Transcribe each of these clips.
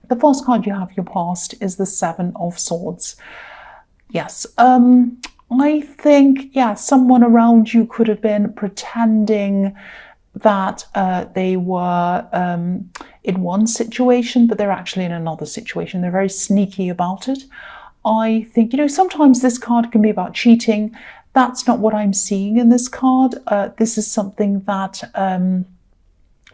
the first card you have, your past, is the Seven of Swords. Yes, I think, yeah, someone around you could have been pretending that they were in one situation, but they're actually in another situation. They're very sneaky about it. I think, sometimes this card can be about cheating. That's not what I'm seeing in this card. This is something that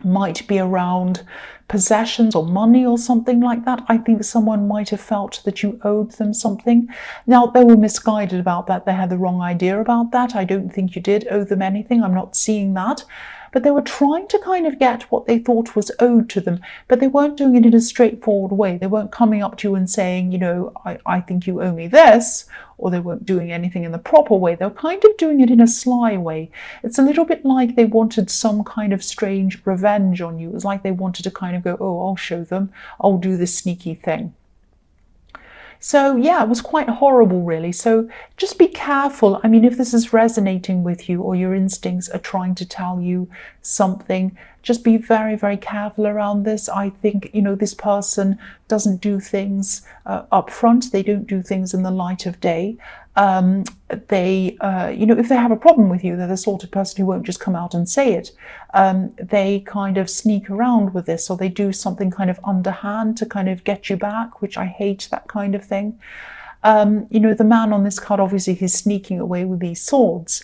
might be around possessions or money or something like that. I think someone might have felt that you owed them something. Now, they were misguided about that. They had the wrong idea about that. I don't think you did owe them anything. I'm not seeing that. But they were trying to kind of get what they thought was owed to them, but they weren't doing it in a straightforward way. They weren't coming up to you and saying, I think you owe me this, or they weren't doing anything in the proper way. They were kind of doing it in a sly way. It's a little bit like they wanted some kind of strange revenge on you. It was like they wanted to kind of go, oh, I'll show them, I'll do this sneaky thing. So yeah, it was quite horrible, really. So just be careful. I mean, if this is resonating with you or your instincts are trying to tell you something, just be very, very careful around this. I think, this person doesn't do things up front. They don't do things in the light of day. If they have a problem with you, they're the sort of person who won't just come out and say it. They kind of sneak around with this, or they do something kind of underhand to kind of get you back, which I hate, that kind of thing. The man on this card, obviously, he's sneaking away with these swords.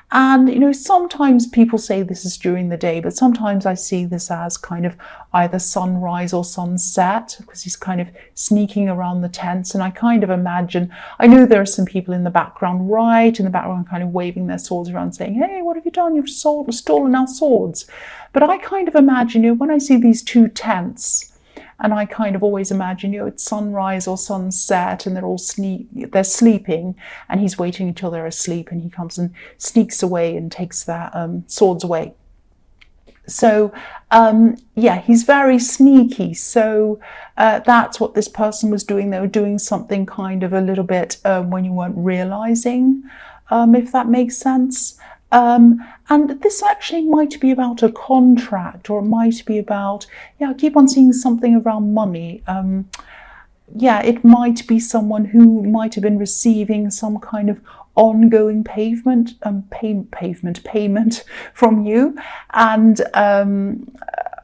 And, sometimes people say this is during the day, but sometimes I see this as kind of either sunrise or sunset, because he's kind of sneaking around the tents. And I kind of imagine, I know there are some people in the background, right in the background, kind of waving their swords around saying, hey, what have you done? You've stolen our swords. But I kind of imagine, when I see these two tents, and I kind of always imagine, it's sunrise or sunset, and they're sleeping, and he's waiting until they're asleep, and he comes and sneaks away and takes their swords away. So, he's very sneaky. So that's what this person was doing. They were doing something kind of a little bit when you weren't realizing, if that makes sense. And this actually might be about a contract, or it might be about, I keep on seeing something around money. It might be someone who might have been receiving some kind of ongoing payment from you, and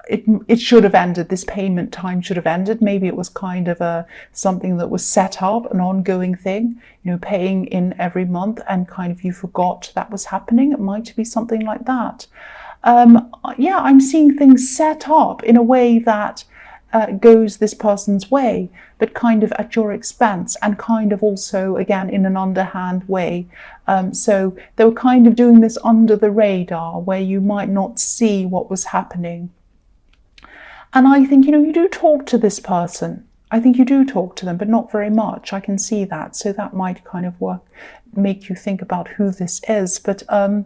it should have ended. This payment time should have ended. Maybe it was kind of something that was set up, an ongoing thing, paying in every month, and kind of you forgot that was happening. It might be something like that. I'm seeing things set up in a way that goes this person's way, but kind of at your expense, and kind of also, again, in an underhand way. So they were kind of doing this under the radar, where you might not see what was happening. And I think, you do talk to this person. I think you do talk to them, but not very much. I can see that. So that might kind of make you think about who this is. But again,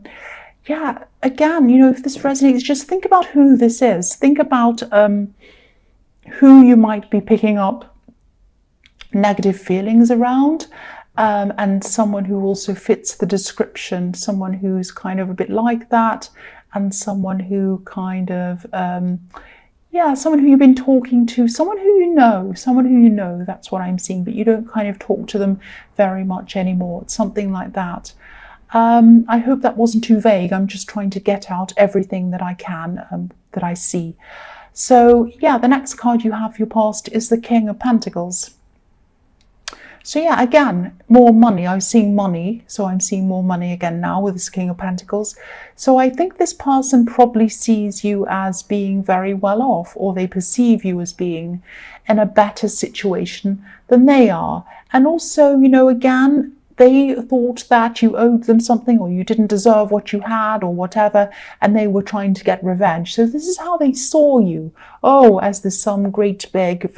if this resonates, just think about who this is. Think about who you might be picking up negative feelings around, and someone who also fits the description, someone who's kind of a bit like that, and someone who kind of, someone who you've been talking to, someone who you know, that's what I'm seeing, but you don't kind of talk to them very much anymore. It's something like that. I hope that wasn't too vague. I'm just trying to get out everything that I can, that I see. So the next card you have, your past, is the King of Pentacles. So again, more money. I was seeing money, so I'm seeing more money again now with this King of Pentacles. So I think this person probably sees you as being very well off, or they perceive you as being in a better situation than they are. And also, again, they thought that you owed them something, or you didn't deserve what you had, or whatever, and they were trying to get revenge. So this is how they saw you. Oh, as this some great big,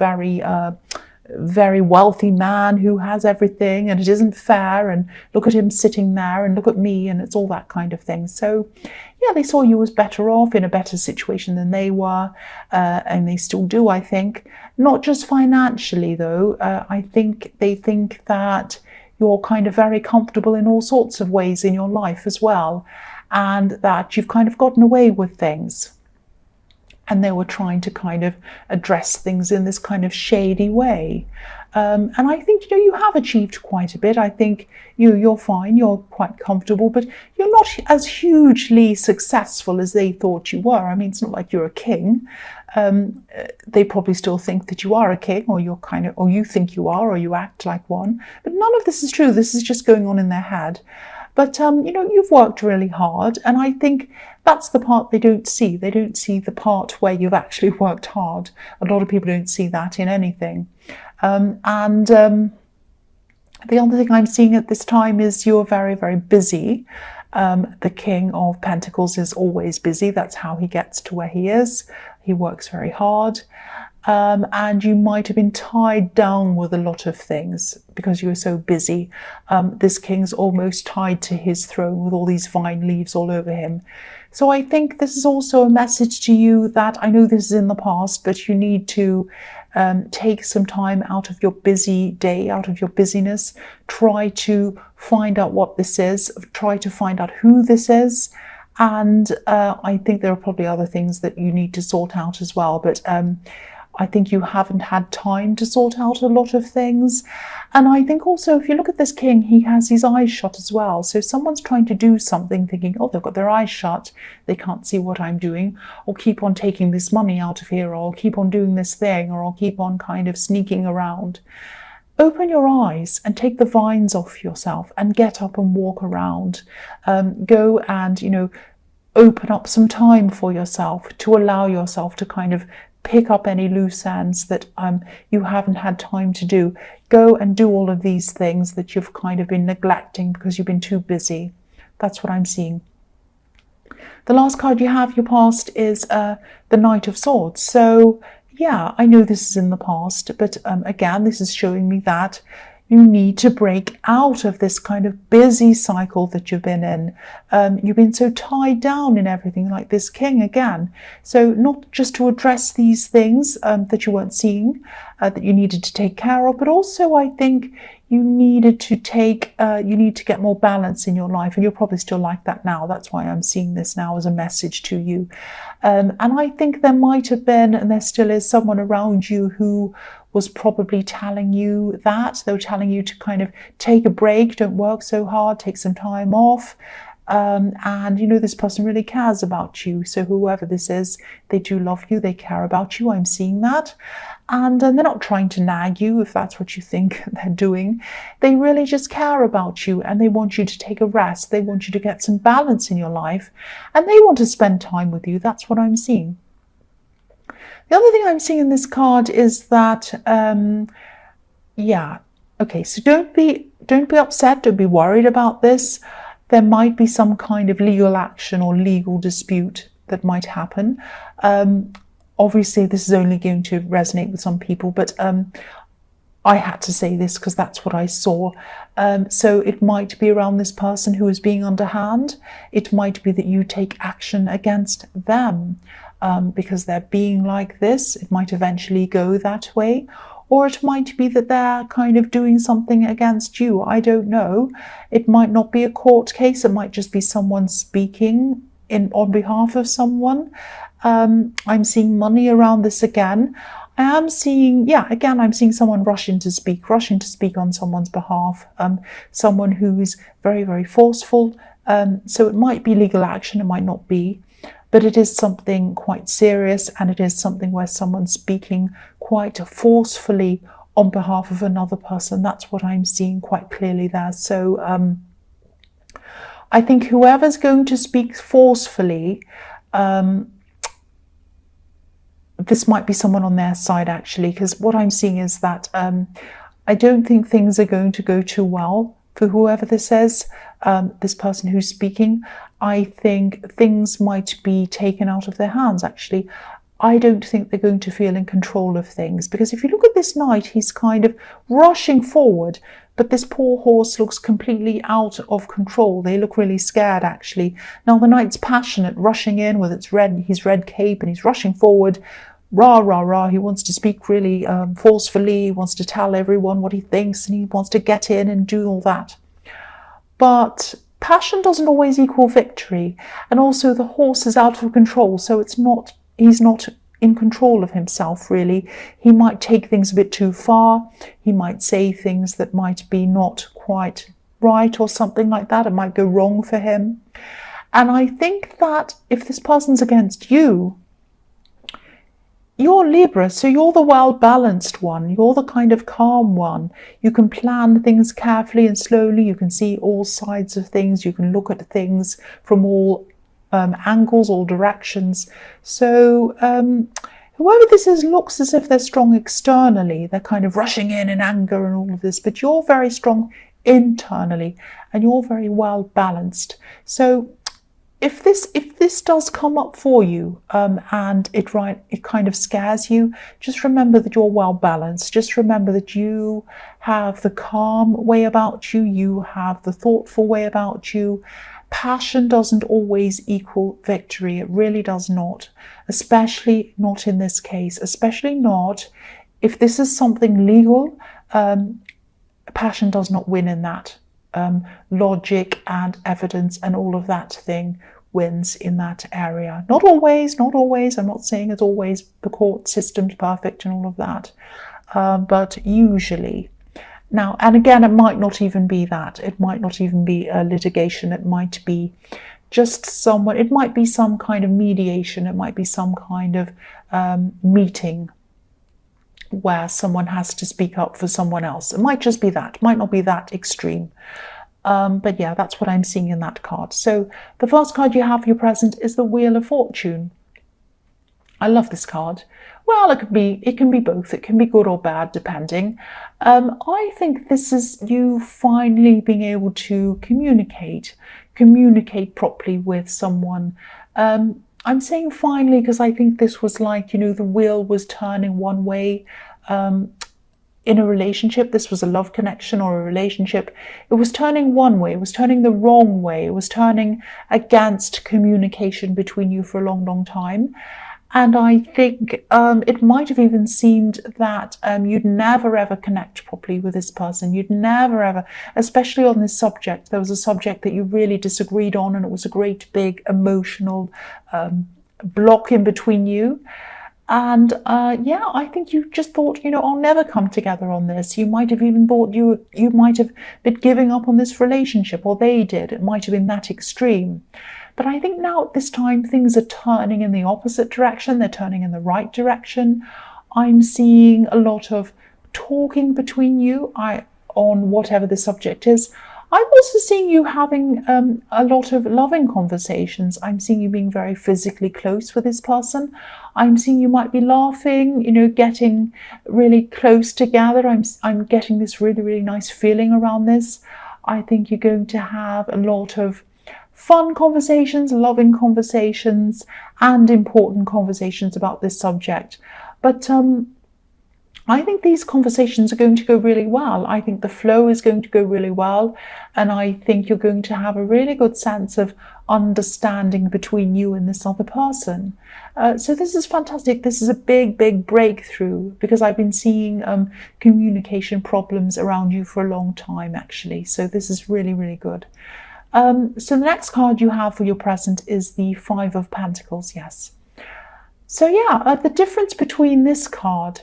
very wealthy man who has everything, and it isn't fair, and look at him sitting there, and look at me, and it's all that kind of thing. So they saw you as better off, in a better situation than they were, and they still do, I think. Not just financially, though. I think they think that you're kind of very comfortable in all sorts of ways in your life as well, and that you've kind of gotten away with things. and they were trying to kind of address things in this kind of shady way. And I think, you have achieved quite a bit. I think you're fine, you're quite comfortable, but you're not as hugely successful as they thought you were. I mean, it's not like you're a king. They probably still think that you are a king, or or you think you are, or you act like one. But none of this is true. This is just going on in their head. But, you've worked really hard, and I think that's the part they don't see. They don't see the part where you've actually worked hard. A lot of people don't see that in anything. The other thing I'm seeing at this time is you're very, very busy. The King of Pentacles is always busy. That's how he gets to where he is. He works very hard. And you might have been tied down with a lot of things because you were so busy. This king's almost tied to his throne with all these vine leaves all over him. So I think this is also a message to you that, I know this is in the past, but you need to take some time out of your busy day, out of your busyness. Try to find out what this is. Try to find out who this is. And I think there are probably other things that you need to sort out as well. But I think you haven't had time to sort out a lot of things. And I think also, if you look at this king, he has his eyes shut as well. So someone's trying to do something thinking, oh, they've got their eyes shut, they can't see what I'm doing, or keep on taking this money out of here, or I'll keep on doing this thing, or I'll keep on kind of sneaking around. Open your eyes and take the vines off yourself and get up and walk around. Go and, open up some time for yourself to allow yourself to kind of pick up any loose ends that you haven't had time to do. Go and do all of these things that you've kind of been neglecting because you've been too busy. That's what I'm seeing. The last card you have, your past, is the Knight of Swords. So yeah, I know this is in the past, but again, this is showing me that you need to break out of this kind of busy cycle that you've been in. You've been so tied down in everything, like this king again. So not just to address these things that you weren't seeing, that you needed to take care of, but also I think you needed to you need to get more balance in your life, and you're probably still like that now. That's why I'm seeing this now as a message to you. And I think there might have been, and there still is, someone around you who was probably telling you that. They were telling you to kind of take a break, don't work so hard, take some time off. And this person really cares about you. So whoever this is, they do love you, they care about you. I'm seeing that. And they're not trying to nag you, if that's what you think they're doing. They really just care about you, and they want you to take a rest. They want you to get some balance in your life, and they want to spend time with you. That's what I'm seeing. The other thing I'm seeing in this card is that, so don't be upset, don't be worried about this. There might be some kind of legal action or legal dispute that might happen. Obviously, this is only going to resonate with some people, but I had to say this because that's what I saw. So it might be around this person who is being underhand. It might be that you take action against them. Because they're being like this. It might eventually go that way. Or it might be that they're kind of doing something against you. I don't know. It might not be a court case. It might just be someone speaking on behalf of someone. I'm seeing money around this again. I am seeing, I'm seeing someone rushing to speak on someone's behalf. Someone who's very, very forceful. So it might be legal action, it might not be. But it is something quite serious, and it is something where someone's speaking quite forcefully on behalf of another person. That's what I'm seeing quite clearly there. So I think whoever's going to speak forcefully, this might be someone on their side actually, because what I'm seeing is that I don't think things are going to go too well for whoever this is, this person who's speaking. I think things might be taken out of their hands, actually. I don't think they're going to feel in control of things, because if you look at this knight, he's kind of rushing forward, but this poor horse looks completely out of control. They look really scared, actually. Now, the knight's passionate, rushing in with his red cape, and he's rushing forward. Rah, rah, rah. He wants to speak really forcefully. He wants to tell everyone what he thinks, and he wants to get in and do all that. But passion doesn't always equal victory, and also the horse is out of control, so he's not in control of himself, really. He might take things a bit too far. He might say things that might be not quite right or something like that. It might go wrong for him. And I think that if this person's against you, you're Libra, so you're the well-balanced one. You're the kind of calm one. You can plan things carefully and slowly. You can see all sides of things. You can look at things from all angles, all directions. So whoever this is looks as if they're strong externally. They're kind of rushing in anger and all of this, but you're very strong internally and you're very well balanced. So if this does come up for you and it kind of scares you, just remember that you're well balanced. Just remember that you have the calm way about you. You have the thoughtful way about you. Passion doesn't always equal victory. It really does not, especially not in this case, especially not if this is something legal. Passion does not win in that. Logic and evidence and all of that thing wins in that area. Not always. I'm not saying it's always the court system's perfect and all of that, but usually. Now, and again, it might not even be that. It might not even be a litigation. It might be just someone, it might be some kind of mediation. It might be some kind of meeting where someone has to speak up for someone else. It might just be that. It might not be that extreme. But yeah, that's what I'm seeing in that card. So the first card you have for your present is the Wheel of Fortune. I love this card. Well, it can be both. It can be good or bad, depending. I think this is you finally being able to communicate properly with someone. I'm saying finally because I think this was like, the wheel was turning one way in a relationship. This was a love connection or a relationship. It was turning one way. It was turning the wrong way. It was turning against communication between you for a long, long time. And I think it might have even seemed that you'd never ever connect properly with this person. You'd never ever, especially on this subject. There was a subject that you really disagreed on, and it was a great big emotional block in between you. And yeah, I think you just thought, I'll never come together on this. You might have even thought you might have been giving up on this relationship, or they did. It might have been that extreme. But I think now at this time, things are turning in the opposite direction. They're turning in the right direction. I'm seeing a lot of talking between you on whatever the subject is. I'm also seeing you having a lot of loving conversations. I'm seeing you being very physically close with this person. I'm seeing you might be laughing, getting really close together. I'm getting this really, really nice feeling around this. I think you're going to have a lot of fun conversations, loving conversations, and important conversations about this subject. But I think these conversations are going to go really well. I think the flow is going to go really well. And I think you're going to have a really good sense of understanding between you and this other person. So this is fantastic. This is a big, big breakthrough, because I've been seeing communication problems around you for a long time, actually. So this is really, really good. So the next card you have for your present is the Five of Pentacles. Yes. So yeah, the difference between this card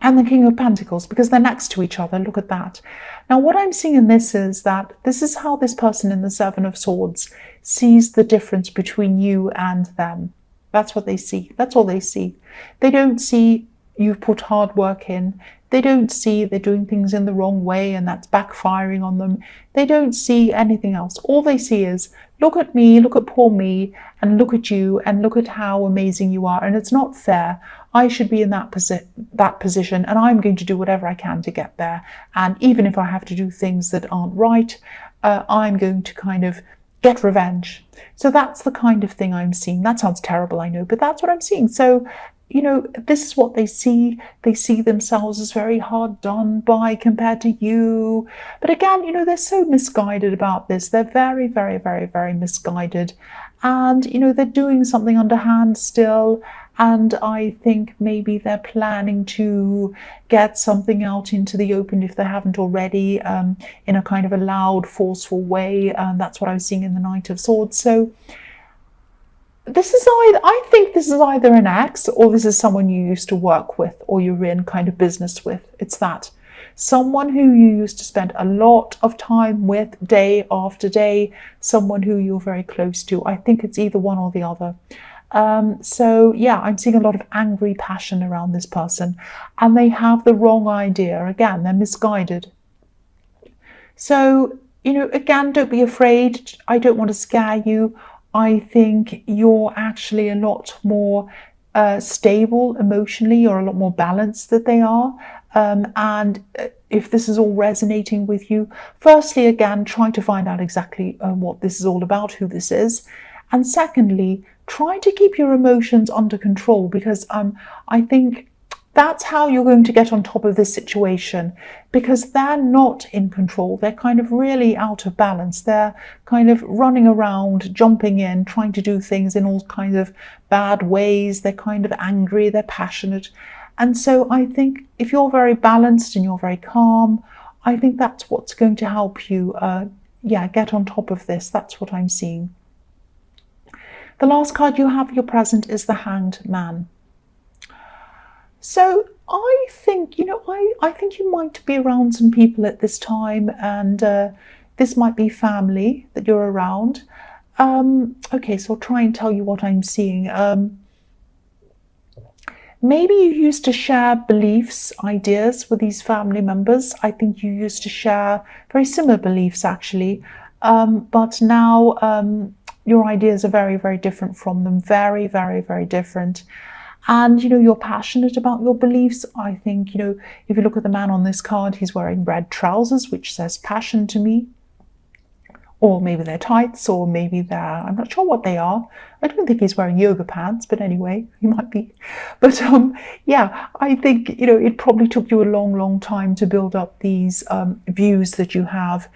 and the King of Pentacles, because they're next to each other. Look at that. Now, what I'm seeing in this is that this is how this person in the Seven of Swords sees the difference between you and them. That's what they see. That's all they see. They don't see you've put hard work in. They don't see they're doing things in the wrong way and that's backfiring on them. They don't see anything else. All they see is, look at me, look at poor me, and look at you, and look at how amazing you are. And it's not fair. I should be in that position, and I'm going to do whatever I can to get there. And even if I have to do things that aren't right, I'm going to kind of get revenge. So that's the kind of thing I'm seeing. That sounds terrible, I know, but that's what I'm seeing. So this is what they see. They see themselves as very hard done by compared to you. But again, they're so misguided about this. They're very, very, very, very misguided. And, they're doing something underhand still. And I think maybe they're planning to get something out into the open if they haven't already, in a kind of a loud, forceful way. That's what I was seeing in the Knight of Swords. So I think this is either an ex, or this is someone you used to work with, or you're in kind of business with. It's that. Someone who you used to spend a lot of time with day after day, someone who you're very close to. I think it's either one or the other. So yeah, I'm seeing a lot of angry passion around this person, and they have the wrong idea. Again, they're misguided. So, again, don't be afraid. I don't want to scare you. I think you're actually a lot more stable emotionally, or a lot more balanced than they are. And if this is all resonating with you, firstly, again, try to find out exactly what this is all about, who this is. And secondly, try to keep your emotions under control, because I think that's how you're going to get on top of this situation, because they're not in control. They're kind of really out of balance. They're kind of running around, jumping in, trying to do things in all kinds of bad ways. They're kind of angry, they're passionate. And so I think if you're very balanced and you're very calm, I think that's what's going to help you, get on top of this. That's what I'm seeing. The last card you have, your present, is the Hanged Man. So I think, I think you might be around some people at this time, and this might be family that you're around. Okay, so I'll try and tell you what I'm seeing. Maybe you used to share beliefs, ideas with these family members. I think you used to share very similar beliefs, actually. But now your ideas are very, very different from them. Very, very, very different. And, you're passionate about your beliefs. I think, if you look at the man on this card, he's wearing red trousers, which says passion to me. Or maybe they're tights, or maybe I'm not sure what they are. I don't think he's wearing yoga pants, but anyway, he might be. But yeah, I think, it probably took you a long, long time to build up these views that you have.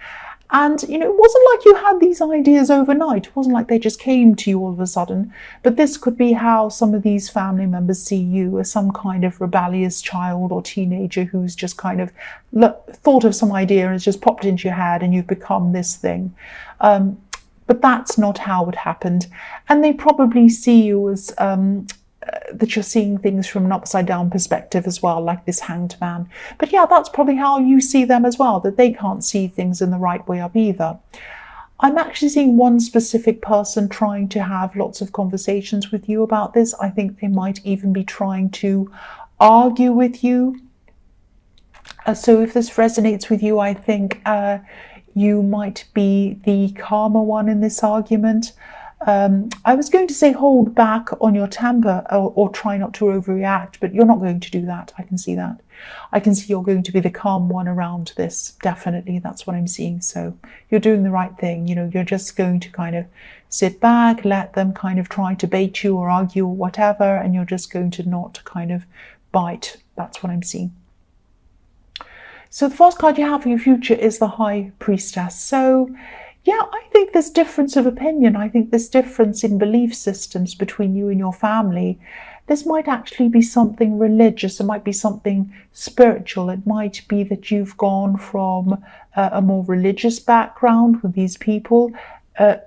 And, it wasn't like you had these ideas overnight. It wasn't like they just came to you all of a sudden. But this could be how some of these family members see you, as some kind of rebellious child or teenager who's just kind of thought of some idea and it's just popped into your head and you've become this thing. But that's not how it happened. And they probably see you as that you're seeing things from an upside down perspective as well, like this Hanged Man. But yeah, that's probably how you see them as well, that they can't see things in the right way up either. I'm actually seeing one specific person trying to have lots of conversations with you about this. I think they might even be trying to argue with you. So if this resonates with you, I think you might be the calmer one in this argument. I was going to say hold back on your temper, or try not to overreact, but you're not going to do that. I can see that. I can see you're going to be the calm one around this. Definitely, that's what I'm seeing. So you're doing the right thing. You're just going to kind of sit back, let them kind of try to bait you or argue or whatever, and you're just going to not kind of bite. That's what I'm seeing. So the first card you have for your future is the High Priestess. So yeah, I think this difference of opinion, I think this difference in belief systems between you and your family, this might actually be something religious. It might be something spiritual. It might be that you've gone from a more religious background with these people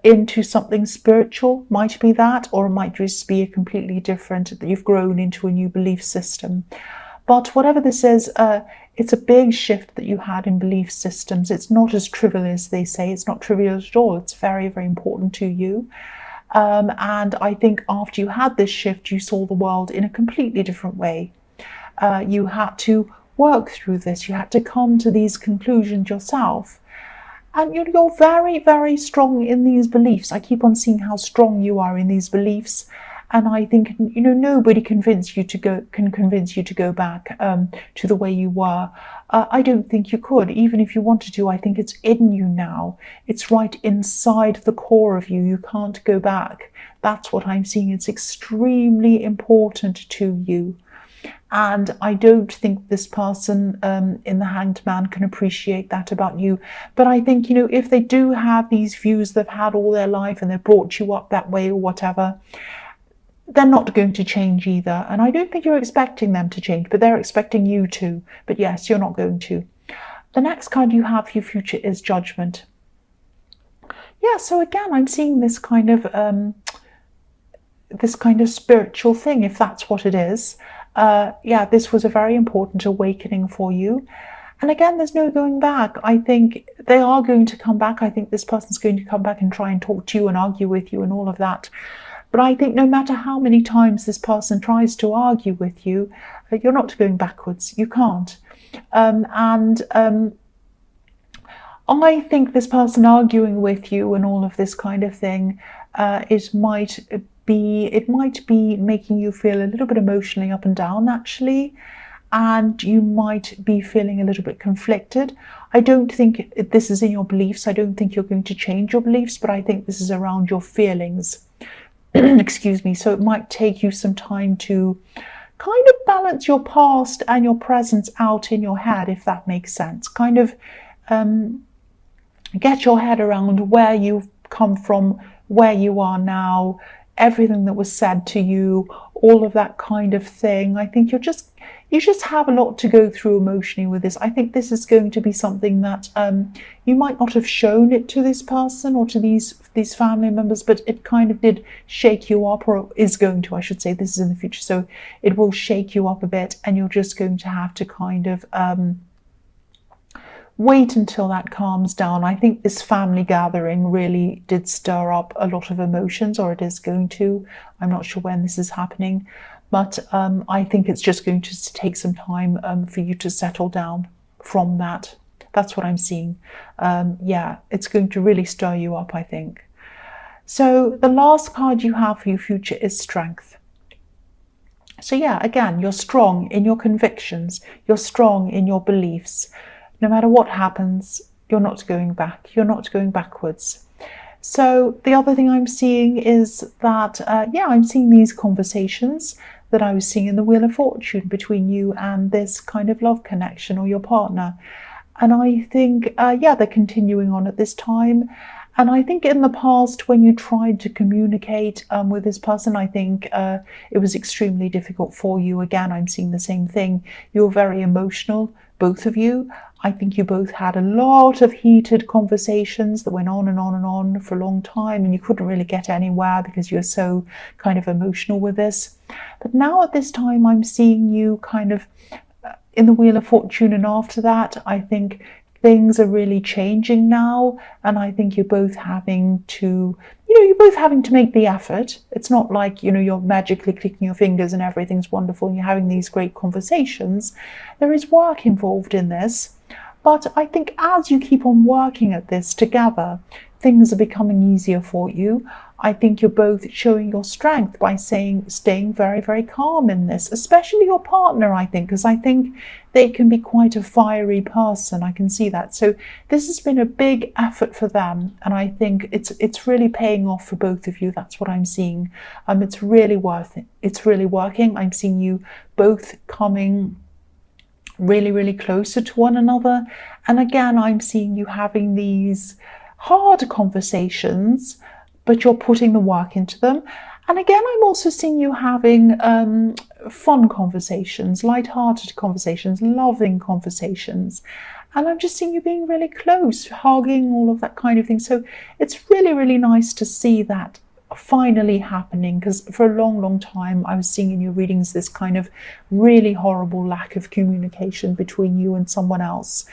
into something spiritual. Might be that, or it might just be a completely different, that you've grown into a new belief system. But whatever this is, it's a big shift that you had in belief systems. It's not as trivial as they say. It's not trivial at all. It's very, very important to you. And I think after you had this shift, you saw the world in a completely different way. You had to work through this. You had to come to these conclusions yourself. And you're very, very strong in these beliefs. I keep on seeing how strong you are in these beliefs. And I think, nobody can convince you to go back to the way you were. I don't think you could, even if you wanted to. I think it's in you now. It's right inside the core of you. You can't go back. That's what I'm seeing. It's extremely important to you. And I don't think this person in the Hanged Man can appreciate that about you. But I think, if they do have these views they've had all their life and they've brought you up that way or whatever, they're not going to change either. And I don't think you're expecting them to change, but they're expecting you to. But yes, you're not going to. The next card you have for your future is Judgment. Yeah, so again, I'm seeing this kind of this kind of spiritual thing, if that's what it is. Yeah, this was a very important awakening for you. And again, there's no going back. I think they are going to come back. I think this person's going to come back and try and talk to you and argue with you and all of that. But I think no matter how many times this person tries to argue with you, you're not going backwards. You can't. I think this person arguing with you and all of this kind of thing, it might be making you feel a little bit emotionally up and down, actually, and you might be feeling a little bit conflicted. I don't think this is in your beliefs. I don't think you're going to change your beliefs, but I think this is around your feelings. Excuse me. So it might take you some time to kind of balance your past and your present out in your head, if that makes sense. Kind of get your head around where you've come from, where you are now, everything that was said to you, all of that kind of thing. I think you just have a lot to go through emotionally with this. I think this is going to be something that you might not have shown it to this person or to these family members, but it kind of did shake you up, or is going to, I should say. This is in the future, so it will shake you up a bit, and you're just going to have to kind of wait until that calms down. I think this family gathering really did stir up a lot of emotions, or it is going to. I'm not sure when this is happening, but I think it's just going to take some time for you to settle down from that. That's what I'm seeing. Yeah, it's going to really stir you up, I think. So the last card you have for your future is Strength. So yeah, again, you're strong in your convictions. You're strong in your beliefs. No matter what happens, you're not going back. You're not going backwards. So the other thing I'm seeing is that, yeah, I'm seeing these conversations that I was seeing in the Wheel of Fortune between you and this kind of love connection or your partner. And I think, yeah, they're continuing on at this time. And I think in the past, when you tried to communicate with this person, I think it was extremely difficult for you. Again, I'm seeing the same thing. You're very emotional, both of you. I think you both had a lot of heated conversations that went on and on and on for a long time, and you couldn't really get anywhere because you're so kind of emotional with this. But now at this time, I'm seeing you kind of in the Wheel of Fortune, and after that, I think things are really changing now, and I think you're both having to, make the effort. It's not like, you're magically clicking your fingers and everything's wonderful and you're having these great conversations. There is work involved in this, but I think as you keep on working at this together, things are becoming easier for you. I think you're both showing your strength by staying very, very calm in this, especially your partner, I think, because I think they can be quite a fiery person. I can see that. So this has been a big effort for them, and I think it's really paying off for both of you. That's what I'm seeing. It's really worth it. It's really working. I'm seeing you both coming really, really closer to one another. And again, I'm seeing you having these hard conversations, but you're putting the work into them. And again, I'm also seeing you having fun conversations, light-hearted conversations, loving conversations. And I'm just seeing you being really close, hugging, all of that kind of thing. So it's really, really nice to see that finally happening, because for a long, long time I was seeing in your readings this kind of really horrible lack of communication between you and someone else.